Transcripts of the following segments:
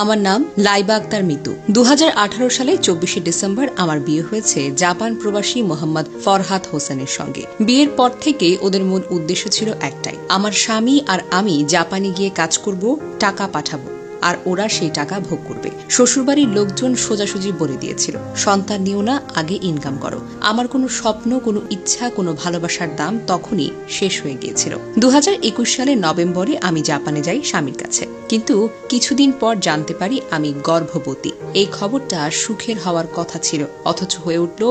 আমার নাম লাইবা আক্তার মিতু। 2018 সালে 24 ডিসেম্বর আমার বিয়ে হয়েছে জাপান প্রবাসী মোহাম্মদ ফরহাদ হোসেনের সঙ্গে। বিয়ের পর থেকে ওদের মূল উদ্দেশ্য ছিল একটাই, আমার স্বামী আর আমি জাপানে গিয়ে কাজ করব, টাকা পাঠাবো আর ওরা সেই টাকা ভোগ করবে। শ্বশুরবাড়ির লোকজন সোজাসুজি বলে দিয়েছিল, সন্তান নিও না, আগে ইনকাম করো। আমার কোনো স্বপ্ন, কোনো ইচ্ছা, কোনো ভালোবাসার দাম তখনই শেষ হয়ে গিয়েছিল। 2021 সালের নভেম্বরে আমি জাপানে যাই স্বামীর কাছে, কিন্তু কিছুদিন পর জানতে পারি আমি গর্ভবতী। এই খবরটা সুখের হওয়ার কথা ছিল, অথচ হয়ে উঠল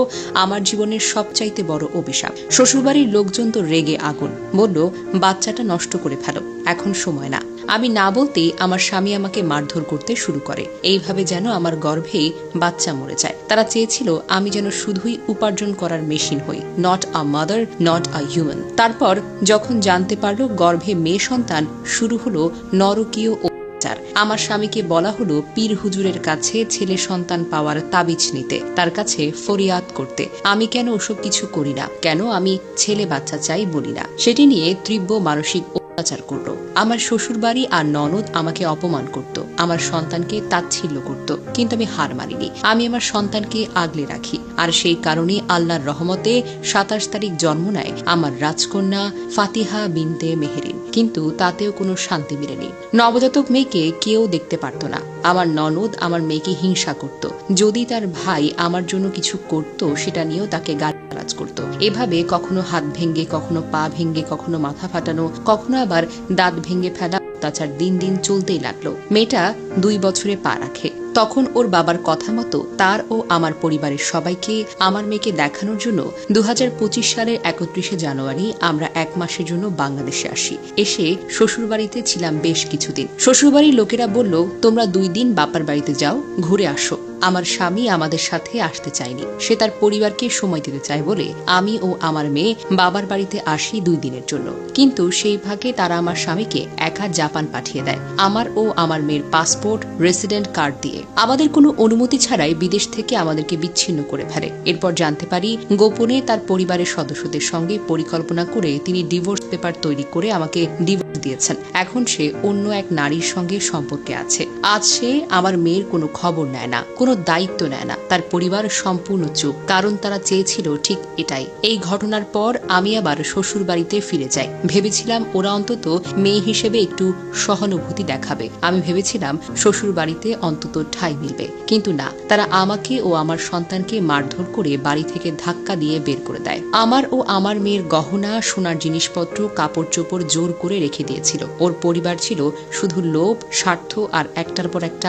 আমার জীবনের সবচাইতে বড় অভিশাপ। শ্বশুরবাড়ির লোকজন তো রেগে আগুন, বলল বাচ্চাটা নষ্ট করে ফেলো, এখন সময় না। আমি না বলতেই আমার স্বামী আমাকে মারধর করতে শুরু করে, এইভাবে যেন আমার গর্ভে বাচ্চা মরে যায়। তারা চেয়েছিল আমি যেন শুধুই উপার্জন করার মেশিন হই, not a mother, not a human. তারপর যখন জানতে পারলো গর্ভে মেয়ে সন্তান, শুরু হলো নরকীয় অত্যাচার। আমার স্বামীকে বলা হলো পীর হুজুরের কাছে ছেলে সন্তান পাওয়ার তাবিজ নিতে, তার কাছে ফরিয়াদ করতে। আমি কেন ওসব কিছু করি না, কেন আমি ছেলে বাচ্চা চাই বলি না, সেটি নিয়ে তীব্র মানসিক অত্যাচার করলো। আমার শ্বশুরবাড়ি আর ননদ আমাকে অপমান করত, আমার সন্তানকে তাচ্ছিল্য করত, কিন্তু আমি হার মানিনি। আমি আমার সন্তানকে আগলে রাখি, আর সেই কারণে আল্লাহর রহমতে 27 তারিখ জন্ম নেয় আমার রাজকন্যা ফাতিহা বিনতে মেহেরিন। কিন্তু তাতেও কোনো শান্তি মিলেনি। নবজাতক মেয়েকে কেউ দেখতে পারত না। আমার ননদ আমার মেয়েকে হিংসা করত, যদি তার ভাই আমার জন্য কিছু করত সেটা নিয়েও তাকে গালাগালাজ করত। এভাবে কখনো হাত ভেঙে, কখনো পা ভেঙে, কখনো মাথা ফাটানো, কখনো আবার দাঁত ভেঙে ফেলা অত্যাচার দিন দিন চলতেই লাগলো। মেয়েটা 2 বছরে পা রাখে। তখন ওর বাবার কথা মতো তার ও আমার পরিবারের সবাইকে আমার মেয়েকে দেখানোর জন্য 2025 সালের 31 জানুয়ারি আমরা 1 মাসের জন্য বাংলাদেশে আসি। এসে শ্বশুরবাড়িতে ছিলাম বেশ কিছুদিন। শ্বশুরবাড়ির লোকেরা বলল, তোমরা 2 দিন বাপার বাড়িতে যাও, ঘুরে আসো। আমার স্বামী আমাদের সাথে আসতে চায়নি, সে তার পরিবারকে সময় দিতে চায় বলে আমি ও আমার মেয়ে বাবার বাড়িতে আসি 2 দিনের জন্য। কিন্তু সেই ভাগে তারা আমার স্বামীকে একা জাপান পাঠিয়ে দেয়, আমার ও আমার মেয়ের পাসপোর্ট, রেসিডেন্ট কার্ড দিয়ে। আমাদের কোনো অনুমতি ছাড়াই বিদেশ থেকে আমাদেরকে বিচ্ছিন্ন করে ফেলে। এরপর জানতে পারি গোপনে তার পরিবারের সদস্যদের সঙ্গে পরিকল্পনা করে তিনি ডিভোর্স পেপার তৈরি করে আমাকে ডিভোর্স দিয়েছেন। এখন সে অন্য এক নারীর সঙ্গে সম্পর্কে আছে। আজ সে আমার মেয়ের কোনো খবর নেয় না, কোনো দায়িত্ব নেয় না। তার পরিবার সম্পূর্ণ চুপ, কারণ তারা চেয়েছিল ঠিক এটাই। এই ঘটনার পর আমি আবার শ্বশুর বাড়িতে ফিরে যাই। ভেবেছিলাম ওরা অন্তত মেয়ে হিসেবে একটু সহানুভূতি দেখাবে। আমি ভেবেছিলাম শ্বশুর বাড়িতে অন্তত ঠাঁই মিলবে, কিন্তু না, তারা আমাকে ও আমার সন্তানকে মারধর করে বাড়ি থেকে ধাক্কা দিয়ে বের করে দেয়। আমার ও আমার মেয়ের গহনা, সোনার জিনিসপত্র, কাপড় চোপড় জোর করে রেখে দিয়েছিল। ওর পরিবার ছিল শুধু লোভ, স্বার্থ আর একটার পর একটা